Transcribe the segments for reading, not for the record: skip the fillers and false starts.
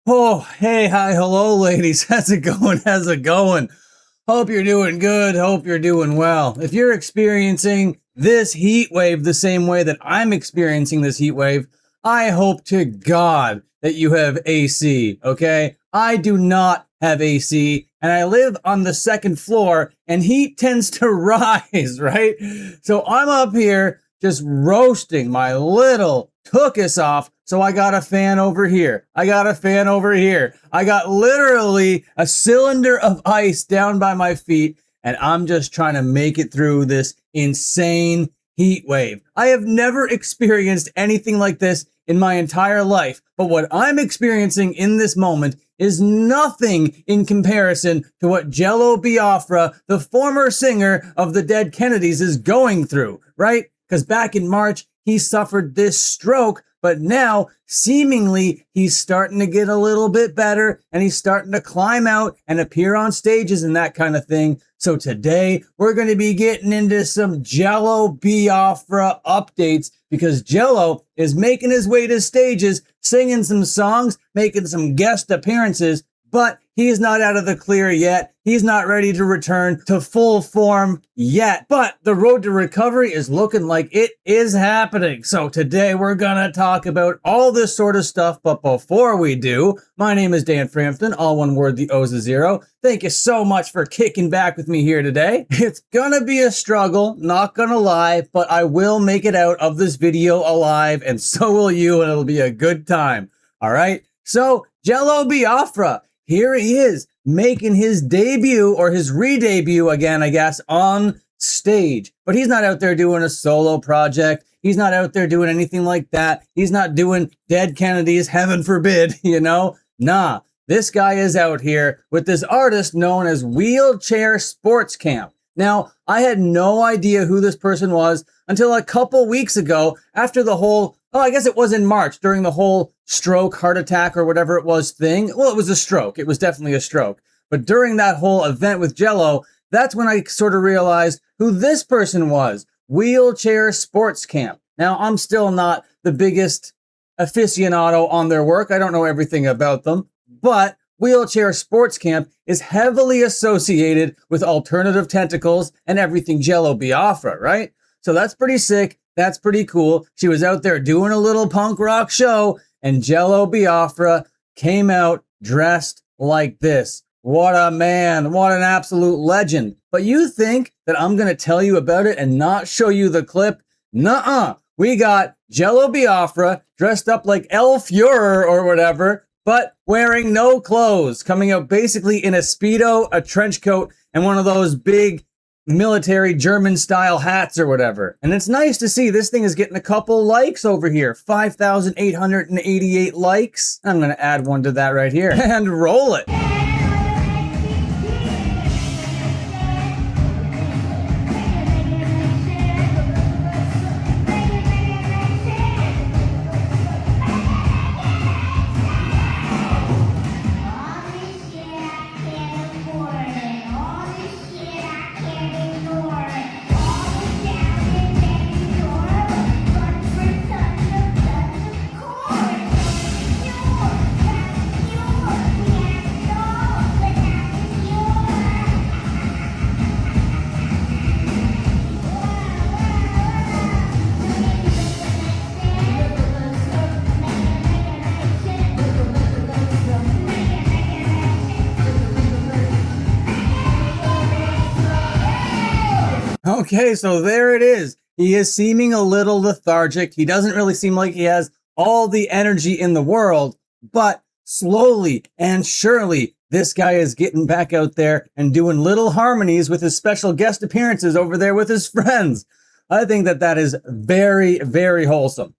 Oh, hey, hi, hello, ladies. How's it going? How's it going? Hope you're doing good. Hope you're doing well. If you're experiencing this heat wave the same way that I'm experiencing this heat wave, I hope to God that you have AC, okay? I do not have AC, and I live on the second floor, and heat tends to rise, right? So I'm up here just roasting my little tookus off. So I got a fan over here. I got a fan over here. I got literally a cylinder of ice down by my feet, and I'm just trying to make it through this insane heat wave. I have never experienced anything like this in my entire life, but what I'm experiencing in this moment is nothing in comparison to what Jello Biafra, the former singer of the Dead Kennedys, is going through, right? Because back in March, he suffered this stroke, but now seemingly he's starting to get a little bit better and he's starting to climb out and appear on stages and that kind of thing. So today we're going to be getting into some Jello Biafra updates because Jello is making his way to stages, singing some songs, making some guest appearances, but he's not out of the clear yet. He's not ready to return to full form yet, but the road to recovery is looking like it is happening. So today we're gonna talk about all this sort of stuff, but before we do, my name is Dan Frampton, all one word, the O's a zero. Thank you so much for kicking back with me here today. It's gonna be a struggle, not gonna lie, but I will make it out of this video alive, and so will you, and it'll be a good time. All right, so Jello Biafra, here he is, making his debut, or his re-debut again, I guess, on stage. But he's not out there doing a solo project. He's not out there doing anything like that. He's not doing Dead Kennedys, heaven forbid, you know? Nah, this guy is out here with this artist known as Wheelchair Sports Camp. Now, I had no idea who this person was until a couple weeks ago after the whole, I guess it was in March during the whole stroke, heart attack, or whatever it was thing. Well, it was a stroke. It was definitely a stroke. But during that whole event with Jello, that's when I sort of realized who this person was, Wheelchair Sports Camp. Now, I'm still not the biggest aficionado on their work. I don't know everything about them, but Wheelchair Sports Camp is heavily associated with Alternative Tentacles and everything Jello Biafra, right? So that's pretty sick. That's pretty cool. She was out there doing a little punk rock show, and Jello Biafra came out dressed like this. What a man. What an absolute legend. But you think that I'm going to tell you about it and not show you the clip? Nuh-uh. We got Jello Biafra dressed up like El Fuhrer or whatever, but wearing no clothes, coming out basically in a Speedo, a trench coat, and one of those big military German-style hats or whatever. And it's nice to see this thing is getting a couple likes over here. 5,888 likes. I'm going to add one to that right here. And roll it. Okay, so there it is. He is seeming a little lethargic. He doesn't really seem like he has all the energy in the world, but slowly and surely, this guy is getting back out there and doing little harmonies with his special guest appearances over there with his friends. I think that that is very, very wholesome.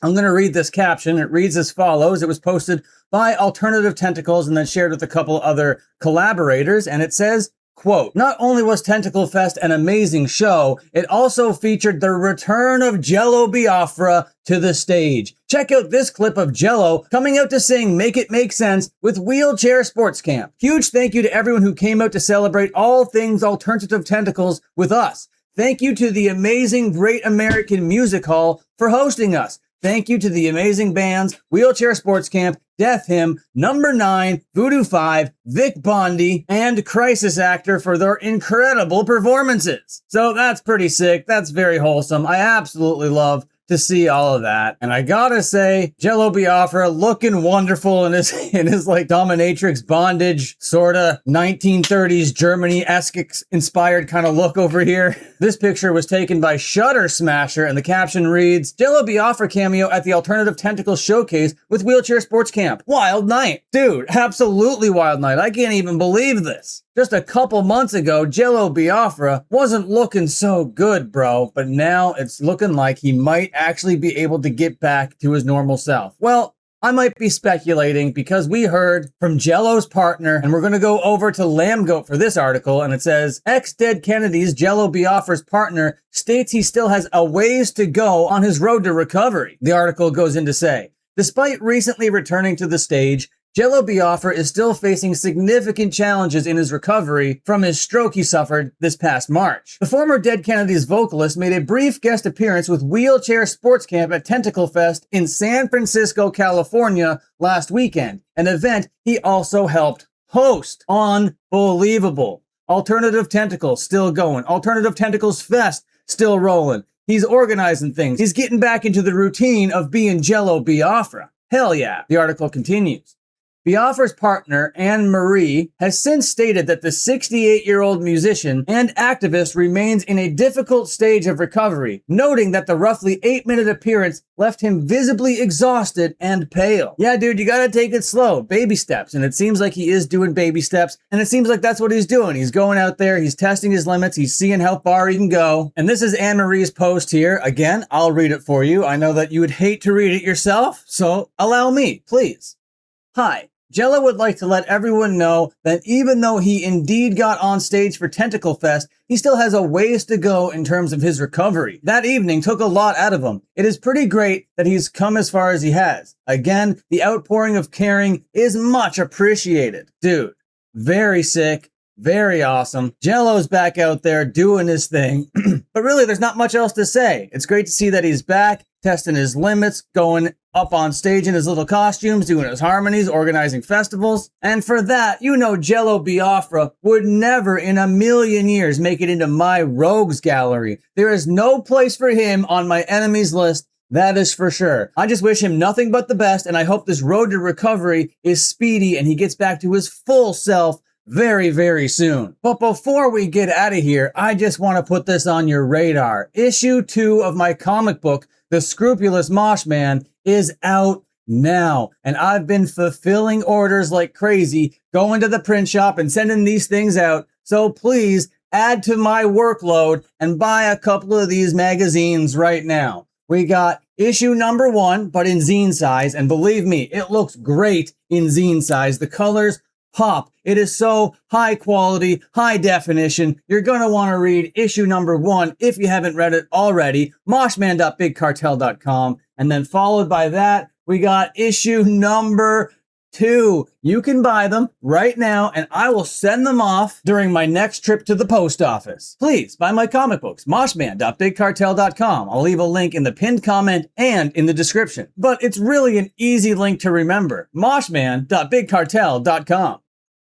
I'm going to read this caption. It reads as follows. It was posted by Alternative Tentacles and then shared with a couple other collaborators, and it says, quote, not only was Tentacle Fest an amazing show, it also featured the return of Jello Biafra to the stage. Check out this clip of Jello coming out to sing Make It Make Sense with Wheelchair Sports Camp. Huge thank you to everyone who came out to celebrate all things Alternative Tentacles with us. Thank you to the amazing Great American Music Hall for hosting us. Thank you to the amazing bands Wheelchair Sports Camp, Death Hymn, Number 9, Voodoo 5, Vic Bondi, and Crisis Actor for their incredible performances. So that's pretty sick. That's very wholesome. I absolutely love to see all of that. And I gotta say, Jello Biafra looking wonderful in his like dominatrix bondage, sorta 1930s Germany-esque inspired kind of look over here. This picture was taken by Shutter Smasher, and the caption reads, Jello Biafra cameo at the Alternative Tentacle Showcase with Wheelchair Sports Camp. Wild night. Dude, absolutely wild night. I can't even believe this. Just a couple months ago, Jello Biafra wasn't looking so good, bro, but now it's looking like he might actually be able to get back to his normal self. Well, I might be speculating because we heard from Jello's partner, and we're going to go over to Lambgoat for this article, and it says, ex-Dead Kennedy's Jello Biafra's partner states he still has a ways to go on his road to recovery. The article goes in to say, despite recently returning to the stage, Jello Biafra is still facing significant challenges in his recovery from his stroke he suffered this past March. The former Dead Kennedys vocalist made a brief guest appearance with Wheelchair Sports Camp at Tentacle Fest in San Francisco, California last weekend, an event he also helped host. Unbelievable. Alternative Tentacles still going. Alternative Tentacles Fest still rolling. He's organizing things. He's getting back into the routine of being Jello Biafra. Hell yeah. The article continues. Biafra's partner, Anne Marie, has since stated that the 68-year-old musician and activist remains in a difficult stage of recovery, noting that the roughly 8-minute appearance left him visibly exhausted and pale. Yeah, dude, you gotta take it slow. Baby steps. And it seems like he is doing baby steps, and it seems like that's what he's doing. He's going out there, he's testing his limits, he's seeing how far he can go. And this is Anne Marie's post here. Again, I'll read it for you. I know that you would hate to read it yourself, so allow me, please. Hi. Jello would like to let everyone know that even though he indeed got on stage for Tentacle Fest, he still has a ways to go in terms of his recovery. That evening took a lot out of him. It is pretty great that he's come as far as he has. Again, the outpouring of caring is much appreciated. Dude, very sick. Very awesome. Jello's back out there doing his thing. But really, there's not much else to say. It's great to see that he's back, testing his limits, going up on stage in his little costumes, doing his harmonies, organizing festivals. And for that, you know Jello Biafra would never in a million years make it into my rogues gallery. There is no place for him on my enemies list. That is for sure. I just wish him nothing but the best, and I hope this road to recovery is speedy and he gets back to his full self very, very soon. But before we get out of here, I just want to put this on your radar. Issue 2 of my comic book, The Scrupulous Mosh Man, is out now. And I've been fulfilling orders like crazy, going to the print shop and sending these things out. So please add to my workload and buy a couple of these magazines right now. We got issue number 1, but in zine size. And believe me, it looks great in zine size. The colors pop. It is so high quality, high definition. You're going to want to read issue number 1 if you haven't read it already, moshman.bigcartel.com. And then followed by that, we got issue number 2. You can buy them right now, and I will send them off during my next trip to the post office. Please buy my comic books, moshman.bigcartel.com. I'll leave a link in the pinned comment and in the description. But it's really an easy link to remember, moshman.bigcartel.com.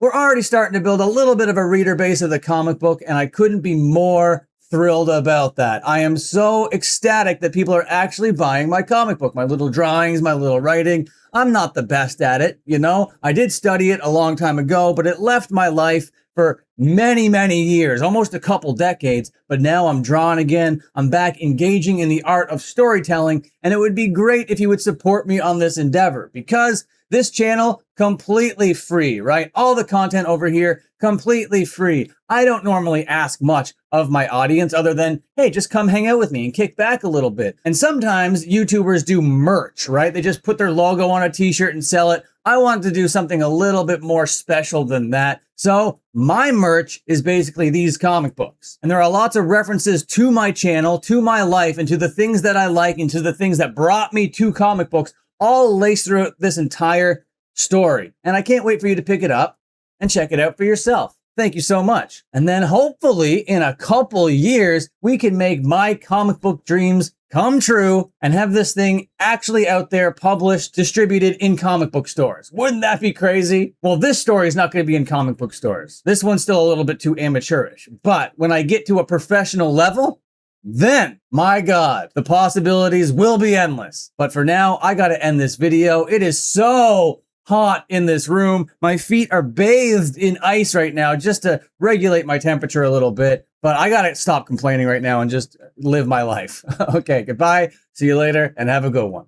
We're already starting to build a little bit of a reader base of the comic book, and I couldn't be more thrilled about that. I am so ecstatic that people are actually buying my comic book, my little drawings, my little writing. I'm not the best at it, you know. I did study it a long time ago, but it left my life for many, many years, almost a couple decades. But now I'm drawing again. I'm back engaging in the art of storytelling, and it would be great if you would support me on this endeavor, because this channel, completely free, right? All the content over here, completely free. I don't normally ask much of my audience other than, hey, just come hang out with me and kick back a little bit. And sometimes YouTubers do merch, right? They just put their logo on a t-shirt and sell it. I wanted to do something a little bit more special than that. So my merch is basically these comic books. And there are lots of references to my channel, to my life, and to the things that I like, and to the things that brought me to comic books, all laced throughout this entire story. And I can't wait for you to pick it up and check it out for yourself. Thank you so much. And then hopefully in a couple years, we can make my comic book dreams come true and have this thing actually out there, published, distributed in comic book stores. Wouldn't that be crazy? Well, this story is not going to be in comic book stores. This one's still a little bit too amateurish. But when I get to a professional level, then, my God, the possibilities will be endless. But for now, I got to end this video. It is so hot in this room. My feet are bathed in ice right now just to regulate my temperature a little bit. But I got to stop complaining right now and just live my life. Okay, goodbye. See you later and have a good one.